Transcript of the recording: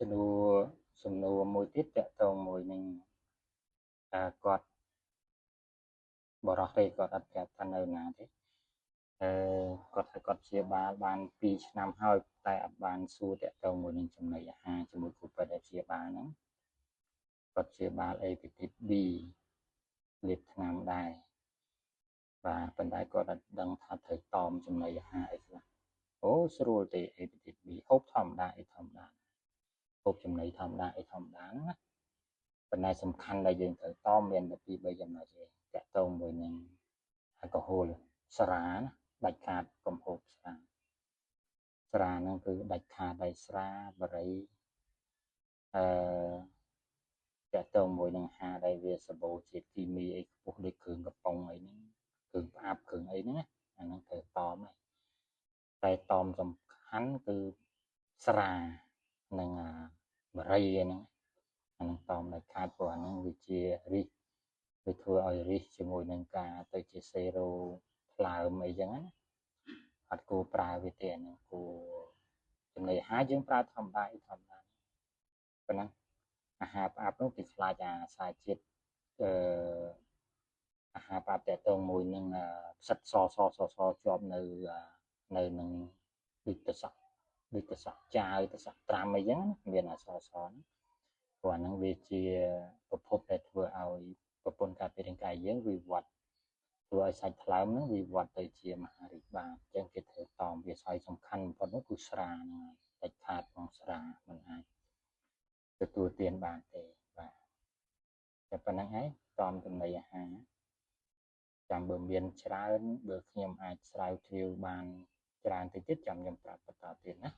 សំណួរសំណួរមួយទៀតតកតងមួយនឹងគាត់បរោះទេគាត់អត់ប្រាប់ថានៅណាទេគាត់ថាគាត់ព្យាបាលបាន2ឆ្នាំហើយតែអត់បានសួរតកតងមួយនឹងចំណីអាហារជាមួយគ្រូពេទ្យដែលព្យាបាលហ្នឹងគាត់ព្យាបាលអេពីទីស B លាបថ្នាំដែរបាទប៉ុន្តែគាត់អត់ដឹងថាត្រូវតមចំណីអាហារអីខ្លះអូស្រួលទេអេពីទីស B ហូបធម្មតាអីធម្មតាហូបចំណីធម្មតាអីធម្មតាណាប៉ុន្តែសំខាន់ដែលយើងត្រូវតមមានតែពី3ចំណុចទេតកតងមួយនឹងអាល់កុហុលស្រាណាដាច់ខាតកុំហូបស្រាហ្នឹងគឺដាច់ខាតដោយស្រាបរិយអឺតកតងមួយនឹងអាហារដែលវាសម្បូរជាតិគីមីអីខ្ពស់ដូចគ្រឿងកំប៉ុងអីហ្នឹងគ្រឿងផ្អាប់គ្រឿងអីហ្នឹងណាអាហ្នឹងត្រូវតមហើយតែតមសំខាន់គឺស្រានិងបរិយហ្នឹងអាហ្នឹងតមដាច់ខាតព្រោះអាហ្នឹងវាជារិះវាធ្វើឲ្យរិះជាមួយនឹងការទៅជាសេរ៉ូថ្លើមអីចឹងណាអត់គួរប្រើវាទេអាហ្នឹងគួរចំណីអាហារយើងប្រើធម្មតាធម្មតាប៉ុណ្ណឹងអាហារផ្អាប់នោះគេខ្លាចអាសារជាតិអឺអាហារផ្អាប់តកតងមួយនឹងផ្សិតសជាប់នៅនឹងដូចទៅសក់ចាវទៅសក់ត្រាំអីចឹងមានអសហ្នឹងព្រោះអាហ្នឹងវាជាប្រភពដែលធ្វើឲ្យប្រព័ន្ធការពាររាងកាយយើងវាវត្តធ្វើឲ្យសាច់ថ្លើមហ្នឹងវាវត្តទៅជាមហារីកបាទអញ្ចឹងគេធ្វើតមវាស្អីសំខាន់បំផុតនោះគឺស្រាហ្នឹងហើយដាច់ខាតของស្រាមិនអាចទទួលទានបានទេបាទតែប៉ុណ្្នឹងហើយតមចំណីអាហារចាំបើមានច្រើនបើខ្ញុំអាចស្រាវជ្រាវបានច្រើនទៅទៀតចាំខ្ញុំប្រាប់បន្តទៀតណា